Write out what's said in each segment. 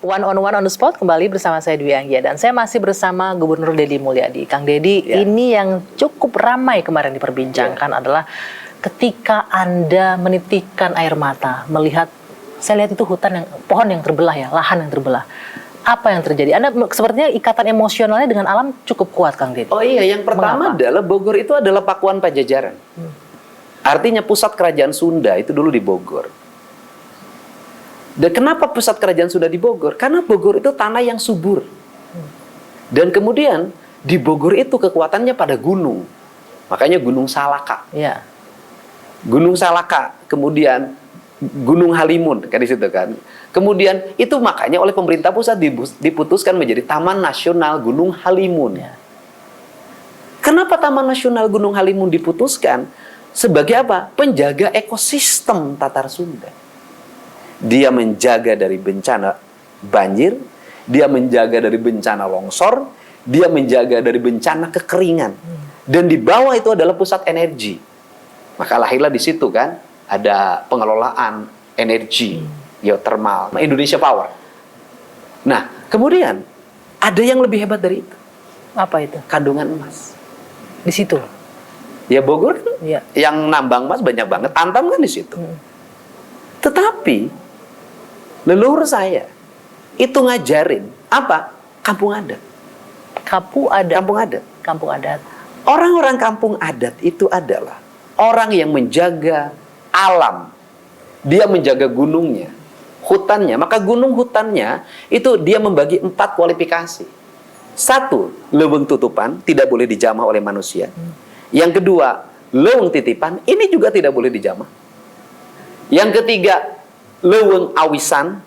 One on the spot kembali bersama saya Dwi Anggia dan saya masih bersama Gubernur Deddy Mulyadi. Kang Deddy, ini yang cukup ramai kemarin diperbincangkan adalah ketika Anda menitikkan air mata melihat, saya lihat itu hutan yang pohon yang terbelah ya, lahan yang terbelah. Apa yang terjadi? Anda sepertinya ikatan emosionalnya dengan alam cukup kuat, Kang Deddy. Oh iya, yang pertama adalah Bogor itu adalah Pakuan Pajajaran. Artinya pusat kerajaan Sunda itu dulu di Bogor. Dan kenapa pusat kerajaan Sunda di Bogor? Karena Bogor itu tanah yang subur. Dan kemudian di Bogor itu kekuatannya pada gunung. Makanya Gunung Salaka. Ya. Gunung Salaka, kemudian Gunung Halimun kan di situ kan. Kemudian itu makanya oleh pemerintah pusat diputuskan menjadi Taman Nasional Gunung Halimun. Ya. Kenapa Taman Nasional Gunung Halimun diputuskan? Sebagai apa? Penjaga ekosistem Tatar Sunda. Dia menjaga dari bencana banjir, dia menjaga dari bencana longsor, dia menjaga dari bencana kekeringan. Dan di bawah itu adalah pusat energi. Maka lahirlah di situ kan ada pengelolaan energi geotermal, Indonesia Power. Nah, kemudian ada yang lebih hebat dari itu. Apa itu? Kandungan emas. Di situ. Ya Bogor kan Ya. yang nambang emas banyak banget, Antam kan di situ. Tetapi leluhur saya itu ngajarin apa? Kampung adat. Kampung adat. Kampung adat. Kampung adat. Orang-orang kampung adat itu adalah orang yang menjaga alam. Dia menjaga gunungnya, hutannya. Maka gunung hutannya itu dia membagi 4 kualifikasi. 1, leuweung tutupan, tidak boleh dijamah oleh manusia. Yang kedua, leuweung titipan, ini juga tidak boleh dijamah. Yang ketiga, leuweung awisan,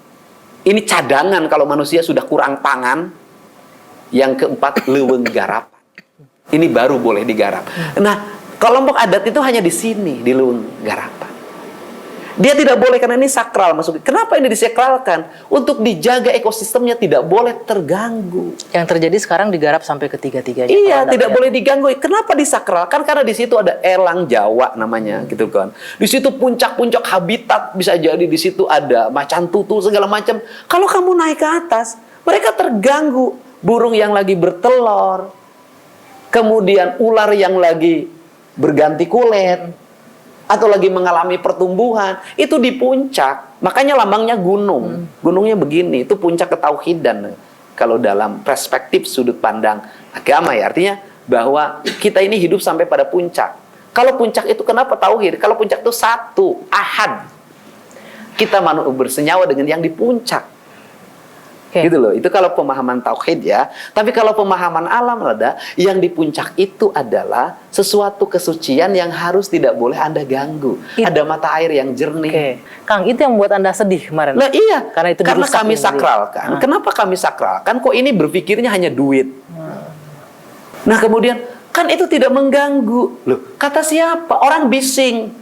ini cadangan kalau manusia sudah kurang pangan. Yang keempat, leuweung garapan. Ini baru boleh digarap. Nah, kelompok adat itu hanya di sini, di leuweung garapan. Dia tidak boleh karena ini sakral masuk. Kenapa ini disakralkan? Untuk dijaga ekosistemnya tidak boleh terganggu. Yang terjadi sekarang digarap sampai ketiga-tiganya. Iya, tidak boleh diganggu. Kenapa disakralkan? Karena di situ ada elang Jawa namanya, gitu kan. Di situ puncak-puncak habitat, bisa jadi di situ ada macan tutul segala macam. Kalau kamu naik ke atas, mereka terganggu. Burung yang lagi bertelur, kemudian ular yang lagi berganti kulit, atau lagi mengalami pertumbuhan, itu di puncak. Makanya lambangnya gunung. Gunungnya begini, itu puncak ketauhidan. Kalau dalam perspektif sudut pandang agama ya, artinya bahwa kita ini hidup sampai pada puncak. Kalau puncak itu kenapa tauhid? Kalau puncak itu satu, ahad. Kita bersenyawa dengan yang di puncak. Gitu loh, itu kalau pemahaman tauhid ya. Tapi kalau pemahaman alam ada, yang di puncak itu adalah sesuatu kesucian yang harus tidak boleh Anda ganggu. Ada mata air yang jernih. Kang, itu yang membuat Anda sedih kemarin. Nah iya, karena itu karena kami sakralkan. Kenapa kami sakralkan? Kok ini berpikirnya hanya duit? Nah kemudian, kan itu tidak mengganggu. Loh, kata siapa? Orang bising.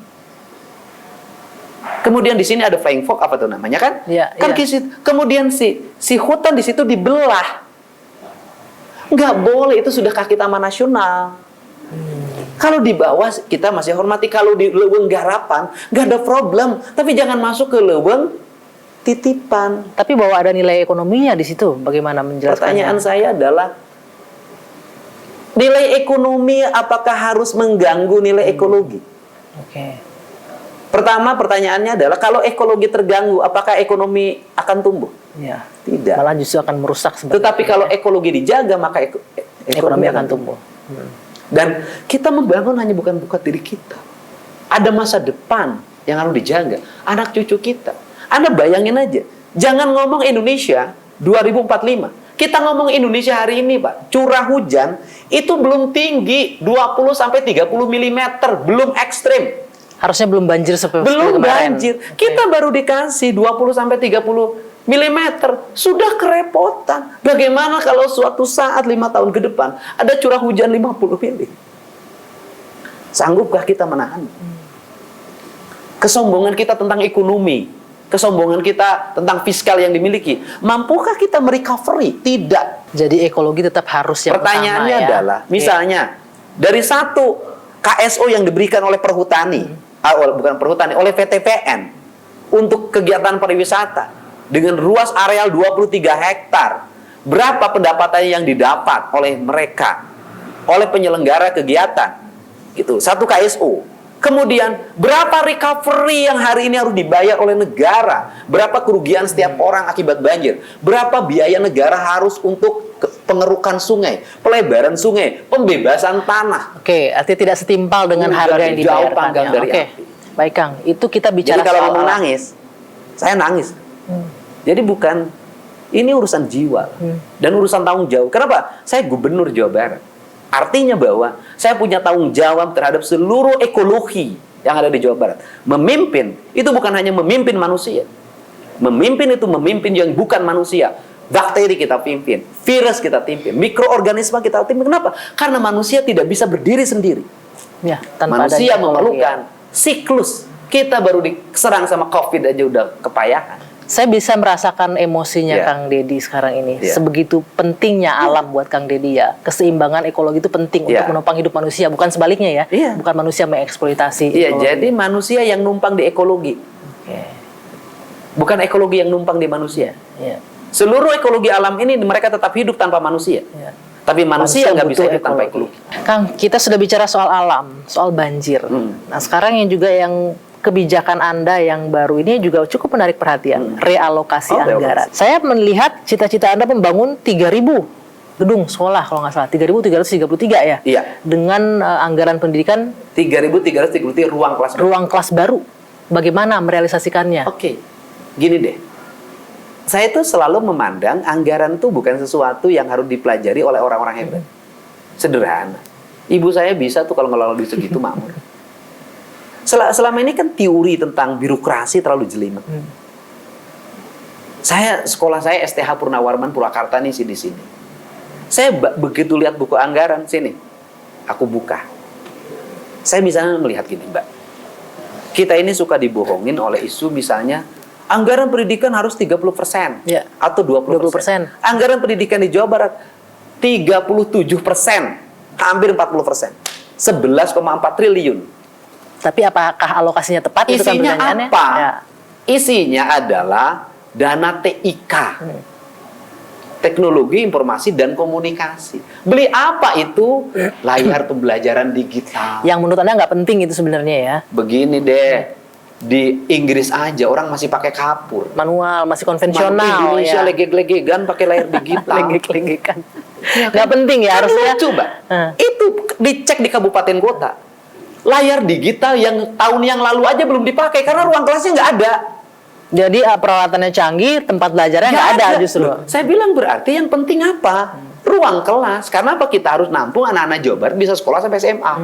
Kemudian di sini ada flying fox, apa tuh namanya kan? Ya, kan ya. Kemudian si hutan di situ dibelah. Nggak boleh, itu sudah kaki taman nasional. Kalau di bawah kita masih hormati, kalau di leuweung garapan nggak ada problem. Tapi jangan masuk ke leuweung titipan. Tapi bahwa ada nilai ekonominya di situ, bagaimana menjelaskannya? Pertanyaan saya adalah, nilai ekonomi apakah harus mengganggu nilai ekologi? Oke. Pertama, pertanyaannya adalah kalau ekologi terganggu, apakah ekonomi akan tumbuh? Ya. Tidak. Malah justru akan merusak. Tetapi kalau ekologi dijaga, maka ekonomi akan tumbuh. Dan kita membangun hanya bukan diri kita. Ada masa depan yang harus dijaga. Anak cucu kita. Anda bayangin aja. Jangan ngomong Indonesia 2045. Kita ngomong Indonesia hari ini, Pak. Curah hujan itu belum tinggi 20-30 mm. Belum ekstrim. Harusnya belum banjir seperti belum kemarin. banjir. Kita baru dikasih 20-30 mm. Sudah kerepotan. Bagaimana kalau suatu saat 5 tahun ke depan ada curah hujan 50 mm? Sanggupkah kita menahan? Kesombongan kita tentang ekonomi, kesombongan kita tentang fiskal yang dimiliki, mampukah kita merecovery? Tidak. Jadi ekologi tetap harus yang Pertanyaannya utama, ya? adalah, misalnya dari satu KSO yang diberikan oleh Perhutani, bukan Perhutani, oleh VTPN untuk kegiatan pariwisata, dengan luas areal 23 hektar. Berapa pendapatan yang didapat oleh mereka, oleh penyelenggara kegiatan? Gitu, satu KSO. Kemudian, berapa recovery yang hari ini harus dibayar oleh negara? Berapa kerugian setiap orang akibat banjir? Berapa biaya negara harus untuk pengerukan sungai, pelebaran sungai, pembebasan tanah? Oke, artinya tidak setimpal dengan harga yang Jauh dibayarkan. panggang dari Oke, api. baik Kang. Itu kita bicara Jadi kalau soal ngomong alam. nangis, saya nangis. Jadi bukan, ini urusan jiwa dan urusan tanggung jawab. Kenapa? Saya gubernur Jawa Barat. Artinya bahwa saya punya tanggung jawab terhadap seluruh ekologi yang ada di Jawa Barat. Memimpin, itu bukan hanya memimpin manusia. Memimpin itu memimpin yang bukan manusia. Bakteri kita pimpin, virus kita pimpin, mikroorganisme kita pimpin. Kenapa? Karena manusia tidak bisa berdiri sendiri. Ya, tanpa Manusia adanya memerlukan siklus. Kita baru diserang sama COVID aja udah kepayahan. Saya bisa merasakan emosinya Ya. Kang Deddy sekarang ini. Ya. Sebegitu pentingnya alam buat Kang Deddy ya. Keseimbangan ekologi itu penting Ya. untuk menopang hidup manusia, bukan sebaliknya ya. Iya. Bukan manusia mengeksploitasi Iya, ekologi. jadi manusia yang numpang di ekologi, Oke. bukan ekologi yang numpang di manusia. Ya. Seluruh ekologi alam ini mereka tetap hidup tanpa manusia. Ya. Tapi manusia nggak bisa butuh hidup tanpa ekologi. Kang, kita sudah bicara soal alam, soal banjir. Nah, sekarang yang juga yang kebijakan Anda yang baru ini juga cukup menarik perhatian, realokasi Oh, anggaran. realokasi. Saya melihat cita-cita Anda membangun 3.000 gedung sekolah kalau nggak salah, 3.333 ya. Iya. Dengan anggaran pendidikan 3.333 ruang kelas. ruang kelas baru. Bagaimana merealisasikannya? Oke, gini deh. Saya tuh selalu memandang anggaran tuh bukan sesuatu yang harus dipelajari oleh orang-orang hebat. Sederhana. Ibu saya bisa tuh kalau ngelola duit segitu makmur. Selama ini kan teori tentang birokrasi terlalu jelimet. Sekolah saya STH Purnawarman Purwakarta nih di sini. Saya begitu lihat buku anggaran sini, aku buka. Saya misalnya melihat gini, Mbak. Kita ini suka dibohongin oleh isu misalnya anggaran pendidikan harus 30% Ya. atau 20%. Anggaran pendidikan di Jawa Barat 37%, hampir 40%. 11,4 triliun. Tapi apakah alokasinya tepat? Itu kan Isinya pertanyaannya. apa? Ya. Isinya adalah dana TIK. Teknologi Informasi dan Komunikasi. Beli apa itu? Layar pembelajaran digital. Yang menurut Anda nggak penting itu sebenarnya ya. Begini deh, di Inggris aja orang masih pakai kapur. Manual, masih Di konvensional Indonesia ya. legeg-legegan pakai layar digital. Legek-legekan. Nggak penting ya Kan harusnya. lucu, Mbak. Hah. Itu dicek di kabupaten kota. Layar digital yang tahun yang lalu aja belum dipakai karena ruang kelasnya nggak ada. Jadi peralatannya canggih, tempat belajarnya nggak ada justru. Loh, saya bilang berarti yang penting apa? Ruang kelas. Karena apa kita harus nampung anak-anak Jawa Barat bisa sekolah sampai SMA.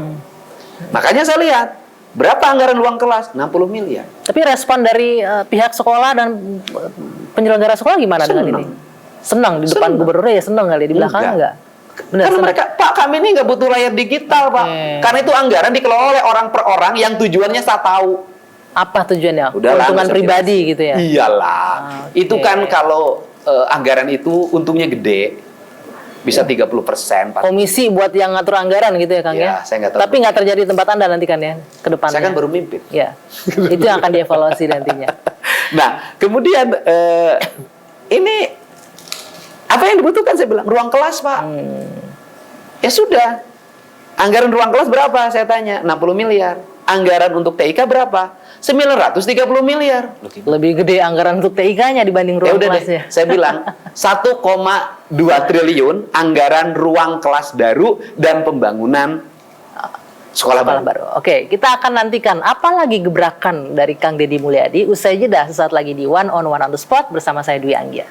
Makanya saya lihat berapa anggaran ruang kelas? 60 miliar. Tapi respon dari pihak sekolah dan penyelenggara sekolah gimana dengan ini? Senang di depan Senang. gubernurnya ya senang kali, di belakangnya Enggak. enggak? Benar, Karena senang. mereka, Pak kami ini nggak butuh layar digital Pak. Karena itu anggaran dikelola oleh orang per orang yang tujuannya saya tahu. Apa tujuannya? Udahlah, Keuntungan nggak usah pribadi jelasin. gitu ya? Iyalah. Oke. Itu kan kalau anggaran itu untungnya gede. Bisa 30%, 40%. Komisi buat yang ngatur anggaran gitu ya Kang Ya, ya? saya nggak tahu. Tapi nggak terjadi di tempat Anda nanti kan ya? Ke depannya. Saya kan baru mimpin. Ya, itu yang akan dievaluasi nantinya. Nah, kemudian ini apa yang dibutuhkan? Saya bilang ruang kelas, Pak. Ya sudah. Anggaran ruang kelas berapa? Saya tanya. 60 miliar. Anggaran untuk TIK berapa? 930 miliar. Loh, gimana? Lebih gede anggaran untuk TIK-nya dibanding Ya ruang udah deh, kelasnya. saya bilang 1,2 triliun anggaran ruang kelas baru dan pembangunan sekolah Sekolah baru. baru. Oke, kita akan nantikan apa lagi gebrakan dari Kang Deddy Mulyadi usai jeda sesaat lagi di One on One on the Spot bersama saya Dwi Anggia.